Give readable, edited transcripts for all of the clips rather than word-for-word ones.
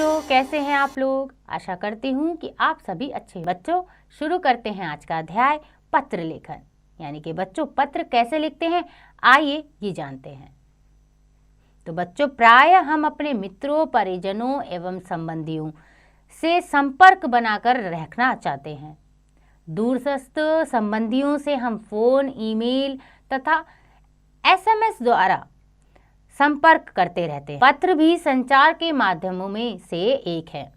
बच्चों, कैसे हैं आप लोग। आशा करती हूँ कि आप सभी अच्छे। बच्चों, शुरू करते हैं आज का अध्याय पत्र लेखन, यानी कि बच्चों पत्र कैसे लिखते हैं, आइए ये जानते हैं। तो बच्चों, प्रायः हम अपने मित्रों, परिजनों एवं संबंधियों से संपर्क बनाकर रखना चाहते हैं। दूरस्थ संबंधियों से हम फोन, ईमेल तथा SMS द्वारा संपर्क करते रहते हैं। पत्र भी संचार के माध्यमों में से एक है।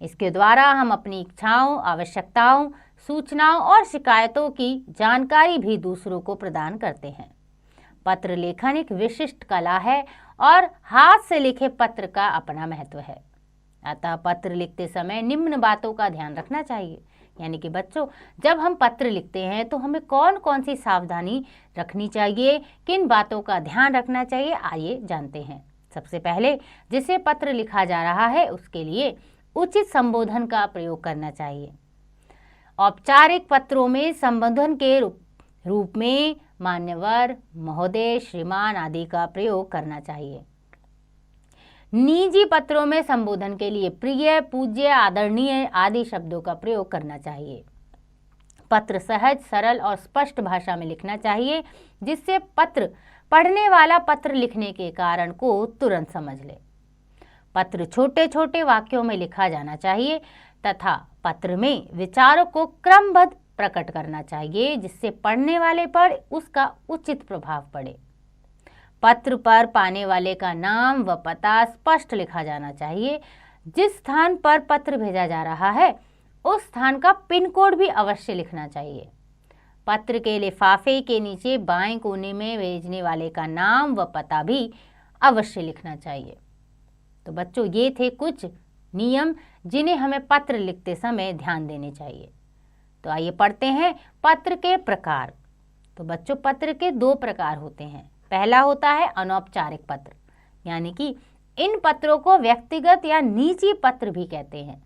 इसके द्वारा हम अपनी इच्छाओं, आवश्यकताओं, सूचनाओं और शिकायतों की जानकारी भी दूसरों को प्रदान करते हैं। पत्र लेखन एक विशिष्ट कला है और हाथ से लिखे पत्र का अपना महत्व है। अतः पत्र लिखते समय निम्न बातों का ध्यान रखना चाहिए। यानी कि बच्चों, जब हम पत्र लिखते हैं तो हमें कौन कौन सी सावधानी रखनी चाहिए, किन बातों का ध्यान रखना चाहिए, आइए जानते हैं। सबसे पहले, जिसे पत्र लिखा जा रहा है उसके लिए उचित संबोधन का प्रयोग करना चाहिए। औपचारिक पत्रों में संबोधन के रूप में मान्यवर, महोदय, श्रीमान आदि का प्रयोग करना चाहिए। निजी पत्रों में संबोधन के लिए प्रिय, पूज्य, आदरणीय आदि शब्दों का प्रयोग करना चाहिए। पत्र सहज, सरल और स्पष्ट भाषा में लिखना चाहिए, जिससे पत्र पढ़ने वाला पत्र लिखने के कारण को तुरंत समझ ले। पत्र छोटे छोटे वाक्यों में लिखा जाना चाहिए तथा पत्र में विचारों को क्रमबद्ध प्रकट करना चाहिए, जिससे पढ़ने वाले पर उसका उचित प्रभाव पड़े। पत्र पर पाने वाले का नाम व पता स्पष्ट लिखा जाना चाहिए। जिस स्थान पर पत्र भेजा जा रहा है उस स्थान का पिन कोड भी अवश्य लिखना चाहिए। पत्र के लिफाफे के नीचे बाएं कोने में भेजने वाले का नाम व पता भी अवश्य लिखना चाहिए। तो बच्चों, ये थे कुछ नियम जिन्हें हमें पत्र लिखते समय ध्यान देने चाहिए। तो आइए पढ़ते हैं पत्र के प्रकार। तो बच्चों, पत्र के 2 प्रकार होते हैं। पहला होता है अनौपचारिक पत्र, यानी कि इन पत्रों को व्यक्तिगत या निजी पत्र भी कहते हैं।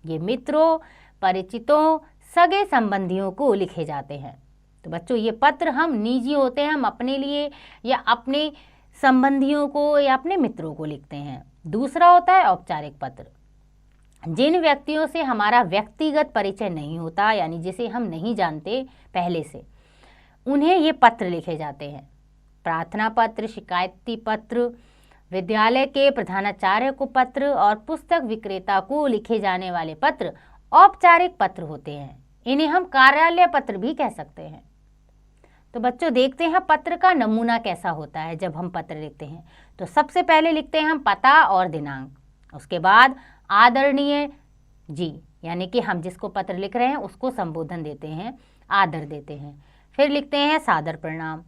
ये मित्रों, परिचितों, सगे संबंधियों को लिखे जाते हैं। तो बच्चों, ये पत्र हम निजी होते हैं, हम अपने लिए या अपने संबंधियों को या अपने मित्रों को लिखते हैं। दूसरा होता है औपचारिक पत्र, जिन व्यक्तियों से हमारा व्यक्तिगत परिचय नहीं होता, यानी जिसे हम नहीं जानते पहले से, उन्हें ये पत्र लिखे जाते हैं। प्रार्थना पत्र, शिकायती पत्र, विद्यालय के प्रधानाचार्य को पत्र और पुस्तक विक्रेता को लिखे जाने वाले पत्र औपचारिक पत्र होते हैं। इन्हें हम कार्यालय पत्र भी कह सकते हैं। तो बच्चों, देखते हैं पत्र का नमूना कैसा होता है। जब हम पत्र लिखते हैं तो सबसे पहले लिखते हैं हम पता और दिनांक। उसके बाद आदरणीय जी, यानी कि हम जिसको पत्र लिख रहे हैं उसको संबोधन देते हैं, आदर देते हैं। फिर लिखते हैं सादर प्रणाम।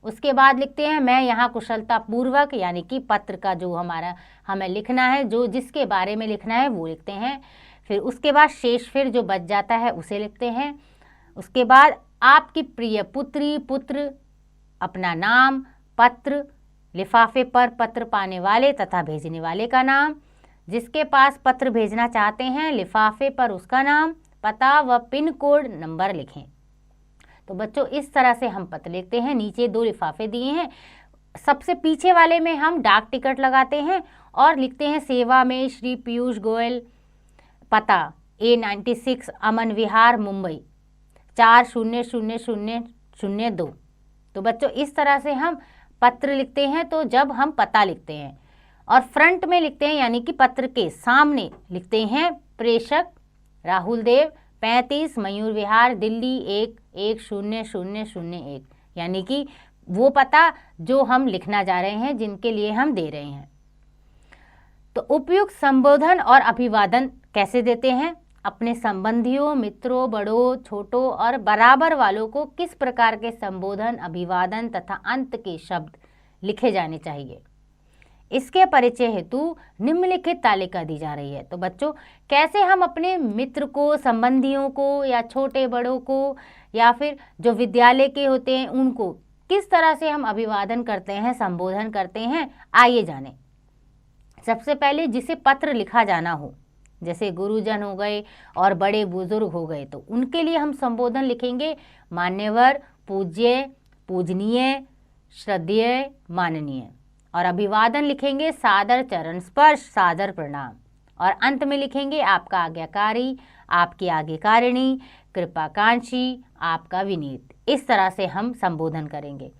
उसके बाद लिखते हैं मैं यहाँ कुशलता पूर्वक, यानी कि पत्र का जो हमें लिखना है, जो जिसके बारे में लिखना है वो लिखते हैं। फिर उसके बाद शेष फिर जो बच जाता है उसे लिखते हैं। उसके बाद आपकी प्रिय पुत्री, पुत्र, अपना नाम, पत्र, लिफाफे पर पत्र पाने वाले तथा भेजने वाले का नाम, जिसके पास पत्र भेजना चाहते हैं लिफाफे पर उसका नाम, पता व पिन कोड नंबर लिखें। तो बच्चों, इस तरह से हम पत्र लिखते हैं। नीचे 2 लिफाफे दिए हैं। सबसे पीछे वाले में हम डाक टिकट लगाते हैं और लिखते हैं सेवा में श्री पीयूष गोयल, पता A96 अमन विहार, मुंबई 400002। तो बच्चों, इस तरह से हम पत्र लिखते हैं। तो जब हम पता लिखते हैं और फ्रंट में लिखते हैं, यानी कि पत्र के सामने लिखते हैं प्रेषक राहुल देव, 35 मयूर विहार, दिल्ली 110001, यानी कि वो पता जो हम लिखना जा रहे हैं, जिनके लिए हम दे रहे हैं। तो उपयुक्त संबोधन और अभिवादन कैसे देते हैं? अपने संबंधियों, मित्रों, बड़ों, छोटों और बराबर वालों को किस प्रकार के संबोधन, अभिवादन तथा अंत के शब्द लिखे जाने चाहिए, इसके परिचय हेतु निम्नलिखित तालिका दी जा रही है। तो बच्चों, कैसे हम अपने मित्र को, संबंधियों को या छोटे बड़ों को या फिर जो विद्यालय के होते हैं उनको किस तरह से हम अभिवादन करते हैं, संबोधन करते हैं, आइए जानें। सबसे पहले जिसे पत्र लिखा जाना हो, जैसे गुरुजन हो गए और बड़े बुजुर्ग हो गए, तो उनके लिए हम संबोधन लिखेंगे मान्यवर, पूज्य, पूजनीय, श्रद्धेय, माननीय। और अभिवादन लिखेंगे सादर चरण स्पर्श, सादर प्रणाम। और अंत में लिखेंगे आपका आज्ञाकारी, आपकी आज्ञाकारिणी, कृपाकांक्षी, आपका विनीत। इस तरह से हम संबोधन करेंगे।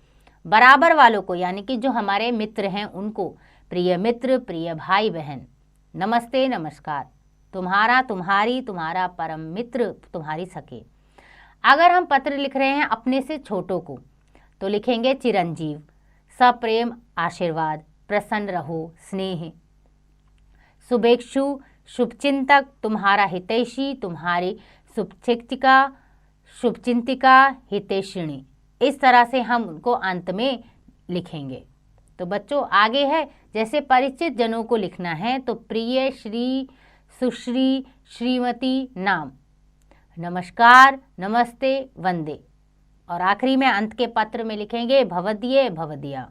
बराबर वालों को यानी कि जो हमारे मित्र हैं उनको प्रिय मित्र, प्रिय भाई बहन, नमस्ते नमस्कार, तुम्हारा, तुम्हारी, तुम्हारा परम मित्र, तुम्हारी सखी। अगर हम पत्र लिख रहे हैं अपने से छोटों को तो लिखेंगे चिरंजीव, सप्रेम आशीर्वाद, प्रसन्न रहो, स्नेह, शुभेक्षु, शुभचिंतक, तुम्हारा हितैषी, तुम्हारी शुभचिंतिका, शुभचिंतिका, हितैषिणी। इस तरह से हम उनको अंत में लिखेंगे। तो बच्चों आगे है, जैसे परिचित जनों को लिखना है तो प्रिय, श्री, सुश्री, श्रीमती, नाम, नमस्कार, नमस्ते, वंदे, और आखिरी में अंत के पत्र में लिखेंगे भवदीय, भवदिया।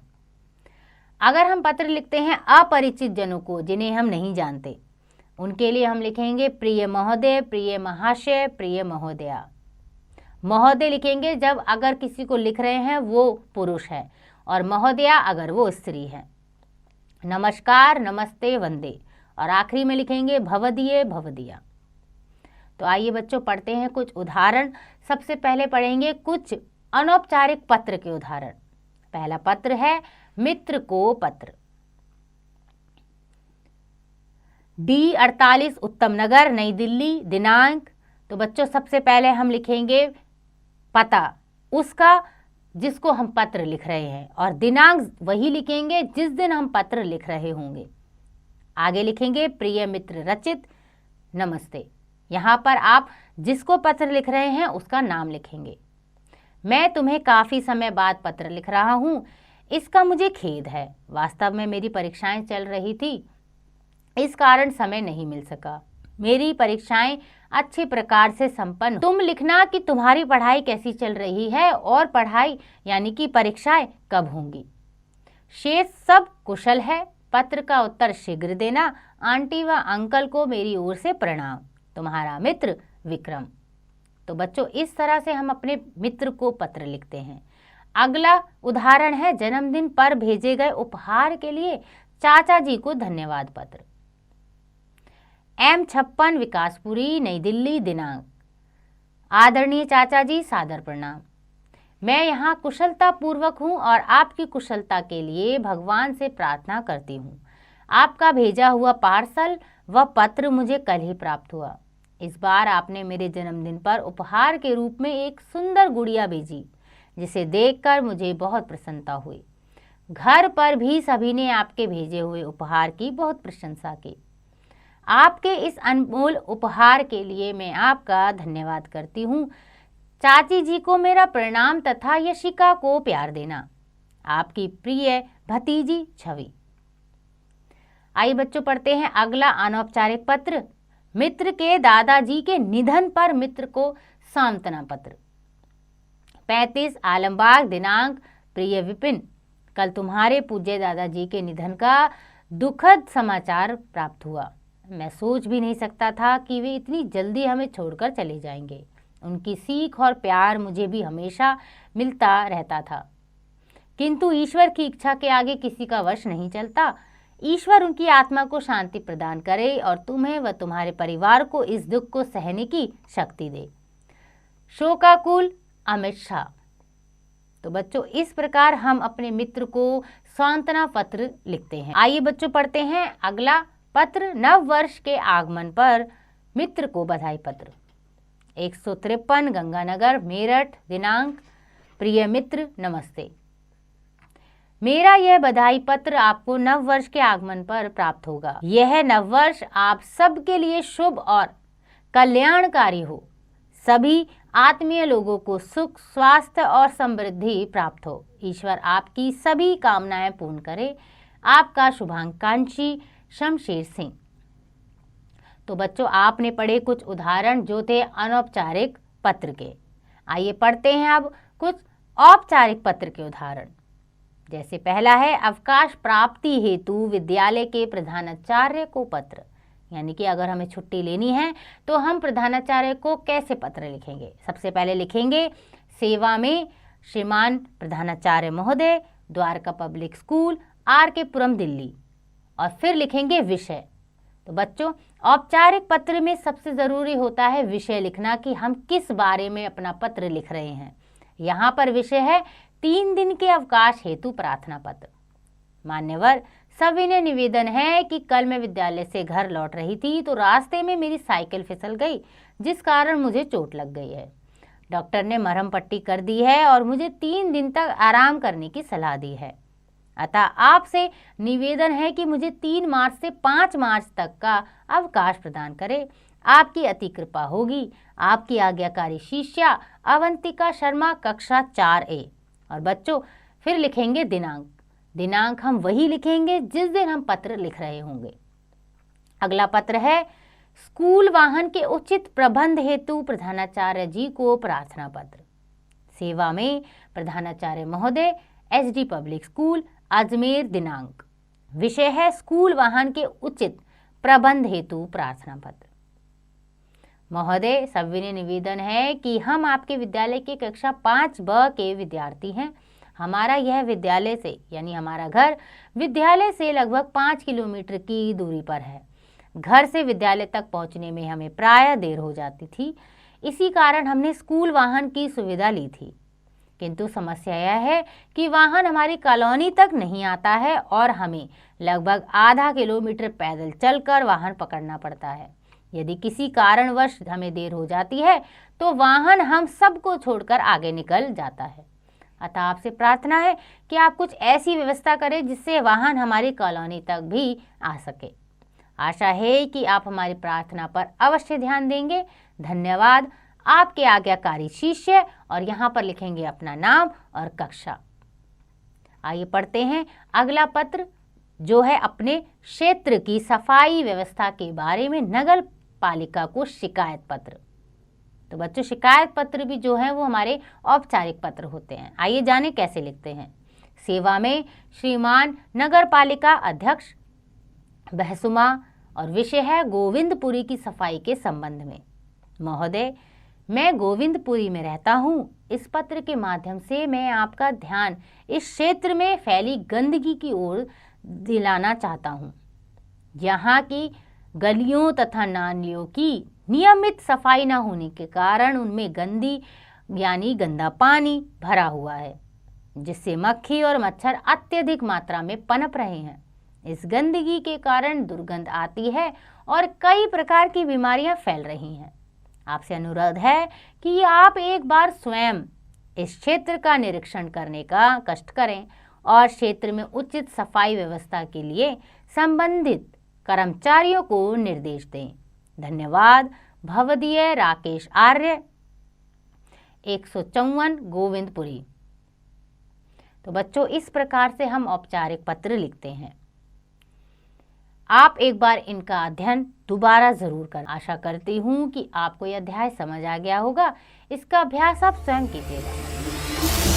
अगर हम पत्र लिखते हैं अपरिचित जनों को जिन्हें हम नहीं जानते, उनके लिए हम लिखेंगे प्रिय महोदय, प्रिय महाशय, प्रिय महोदया। महोदय लिखेंगे जब अगर किसी को लिख रहे हैं वो पुरुष है, और महोदया अगर वो स्त्री है। नमस्कार, नमस्ते, वंदे, और आखिरी में लिखेंगे भवदीय, भवदिया। तो आइए बच्चों पढ़ते हैं कुछ उदाहरण। सबसे पहले पढ़ेंगे कुछ अनौपचारिक पत्र के उदाहरण। पहला पत्र है मित्र को पत्र। D48 उत्तम नगर, नई दिल्ली, दिनांक। तो बच्चों सबसे पहले हम लिखेंगे पता उसका जिसको हम पत्र लिख रहे हैं, और दिनांक वही लिखेंगे जिस दिन हम पत्र लिख रहे होंगे। आगे लिखेंगे प्रिय मित्र रचित, नमस्ते। यहाँ पर आप जिसको पत्र लिख रहे हैं उसका नाम लिखेंगे। मैं तुम्हें काफ़ी समय बाद पत्र लिख रहा हूँ, इसका मुझे खेद है। वास्तव में मेरी परीक्षाएं चल रही थी, इस कारण समय नहीं मिल सका। मेरी परीक्षाएं अच्छी प्रकार से संपन्न। तुम लिखना कि तुम्हारी पढ़ाई कैसी चल रही है और पढ़ाई यानी कि परीक्षाएं कब होंगी। शेष सब कुशल है। पत्र का उत्तर शीघ्र देना। आंटी व अंकल को मेरी ओर से प्रणाम। तुम्हारा मित्र विक्रम। तो बच्चों इस तरह से हम अपने मित्र को पत्र लिखते हैं। अगला उदाहरण है जन्मदिन पर भेजे गए उपहार के लिए चाचा जी को धन्यवाद पत्र। M56 विकासपुरी, नई दिल्ली, दिनांक। आदरणीय चाचा जी, सादर प्रणाम। मैं यहाँ कुशलता पूर्वक हूँ और आपकी कुशलता के लिए भगवान से प्रार्थना करती हूँ। आपका भेजा हुआ पार्सल व पत्र मुझे कल ही प्राप्त हुआ। इस बार आपने मेरे जन्मदिन पर उपहार के रूप में एक सुंदर गुड़िया भेजी, जिसे देखकर मुझे बहुत प्रसन्नता हुई। घर पर भी सभी ने आपके भेजे हुए उपहार की बहुत प्रशंसा की। आपके इस अनमोल उपहार के लिए मैं आपका धन्यवाद करती हूँ। चाची जी को मेरा प्रणाम तथा यशिका को प्यार देना। आपकी प्रिय भतीजी छवि। आइए बच्चों पढ़ते हैं अगला अनौपचारिक पत्र। मित्र के दादाजी के निधन पर मित्र को सांत्वना पत्र। 35 आलमबाग, दिनांक। प्रिय विपिन, कल तुम्हारे पूज्य दादाजी के निधन का दुखद समाचार प्राप्त हुआ। मैं सोच भी नहीं सकता था कि वे इतनी जल्दी हमें छोड़कर चले जाएंगे। उनकी सीख और प्यार मुझे भी हमेशा मिलता रहता था, किंतु ईश्वर की इच्छा के आगे किसी का वश नहीं चलता। ईश्वर उनकी आत्मा को शांति प्रदान करे और तुम्हें व तुम्हारे परिवार को इस दुख को सहने की शक्ति दे। शोकाकुल अमित शाह। तो बच्चों इस प्रकार हम अपने मित्र को सांत्वना पत्र लिखते हैं। आइए बच्चों पढ़ते हैं अगला पत्र। नव वर्ष के आगमन पर मित्र को बधाई पत्र। 153 गंगानगर, मेरठ, दिनांक। प्रिय मित्र नमस्ते। मेरा यह बधाई पत्र आपको नव वर्ष के आगमन पर प्राप्त होगा। यह नव वर्ष आप सबके लिए शुभ और कल्याणकारी हो। सभी आत्मीय लोगों को सुख, स्वास्थ्य और समृद्धि प्राप्त हो। ईश्वर आपकी सभी कामनाएं पूर्ण करे। आपका शुभाकांक्षी शमशेर सिंह। तो बच्चों आपने पढ़े कुछ उदाहरण जो थे अनौपचारिक पत्र के। आइए पढ़ते हैं अब कुछ औपचारिक पत्र के उदाहरण। जैसे पहला है अवकाश प्राप्ति हेतु विद्यालय के प्रधानाचार्य को पत्र। यानी कि अगर हमें छुट्टी लेनी है तो हम प्रधानाचार्य को कैसे पत्र लिखेंगे। सबसे पहले लिखेंगे सेवा में श्रीमान प्रधानाचार्य महोदय, द्वारका पब्लिक स्कूल, RK पुरम, दिल्ली। और फिर लिखेंगे विषय तो बच्चों, औपचारिक पत्र में सबसे ज़रूरी होता है विषय लिखना कि हम किस बारे में अपना पत्र लिख रहे हैं। यहाँ पर विषय है 3 दिन के अवकाश हेतु प्रार्थना पत्र। मान्यवर, सविनय निवेदन है कि कल मैं विद्यालय से घर लौट रही थी तो रास्ते में मेरी साइकिल फिसल गई, जिस कारण मुझे चोट लग गई है। डॉक्टर ने मरहम पट्टी कर दी है और मुझे 3 दिन तक आराम करने की सलाह दी है। अतः आपसे निवेदन है कि मुझे 3 मार्च से 5 मार्च तक का अवकाश प्रदान करें। आपकी अति कृपा होगी। आपकी आज्ञाकारी शिष्या अवंतिका शर्मा, कक्षा 4A। और बच्चों, फिर लिखेंगे दिनांक। दिनांक हम वही लिखेंगे जिस दिन हम पत्र लिख रहे होंगे। अगला पत्र है स्कूल वाहन के उचित प्रबंध हेतु प्रधानाचार्य जी को प्रार्थना पत्र। सेवा में प्रधानाचार्य महोदय, SD पब्लिक स्कूल, अजमेर। दिनांक, विषय है स्कूल वाहन के उचित प्रबंध हेतु प्रार्थना पत्र। महोदय, सविनय निवेदन है कि हम आपके विद्यालय के कक्षा 5B के विद्यार्थी हैं। हमारा यह विद्यालय से यानी हमारा घर विद्यालय से लगभग 5 किलोमीटर की दूरी पर है। घर से विद्यालय तक पहुंचने में हमें प्रायः देर हो जाती थी। इसी कारण हमने स्कूल वाहन की सुविधा ली थी, किंतु समस्या यह है कि वाहन हमारी कॉलोनी तक नहीं आता है और हमें लगभग आधा किलोमीटर पैदल चलकर वाहन पकड़ना पड़ता है। यदि किसी कारणवश हमें देर हो जाती है तो वाहन हम सबको छोड़कर आगे निकल जाता है। अतः आपसे प्रार्थना है कि आप कुछ ऐसी व्यवस्था करें जिससे वाहन हमारी कॉलोनी तक भी आ सके। आशा है कि आप हमारी प्रार्थना पर अवश्य ध्यान देंगे। धन्यवाद। आपके आज्ञाकारी शिष्य। और यहाँ पर लिखेंगे अपना नाम और कक्षा। आइए पढ़ते हैं अगला पत्र, जो है अपने क्षेत्र की सफाई व्यवस्था के बारे में नगर पालिका को शिकायत पत्र। तो बच्चों, शिकायत पत्र भी जो है वो हमारे औपचारिक पत्र होते हैं। आइए जाने कैसे लिखते हैं। सेवा में श्रीमान नगर पालिका अध्यक्ष बहसुमा, और विषय है गोविंदपुरी की सफाई के संबंध में। महोदय, मैं गोविंदपुरी में रहता हूँ। इस पत्र के माध्यम से मैं आपका ध्यान इस क्षेत्र में फैली गंदगी की ओर दिलाना चाहता हूँ। यहाँ की गलियों तथा नालियों की नियमित सफाई न होने के कारण उनमें गंदी यानी गंदा पानी भरा हुआ है, जिससे मक्खी और मच्छर अत्यधिक मात्रा में पनप रहे हैं। इस गंदगी के कारण दुर्गंध आती है और कई प्रकार की बीमारियां फैल रही हैं। आपसे अनुरोध है कि आप एक बार स्वयं इस क्षेत्र का निरीक्षण करने का कष्ट करें और क्षेत्र में उचित सफाई व्यवस्था के लिए संबंधित कर्मचारियों को निर्देश दें। धन्यवाद। भवदीय राकेश आर्य, 154 गोविंदपुरी। तो बच्चों, इस प्रकार से हम औपचारिक पत्र लिखते हैं। आप एक बार इनका अध्ययन दोबारा जरूर करें। आशा करती हूँ कि आपको यह अध्याय समझ आ गया होगा। इसका अभ्यास आप स्वयं कीजिएगा।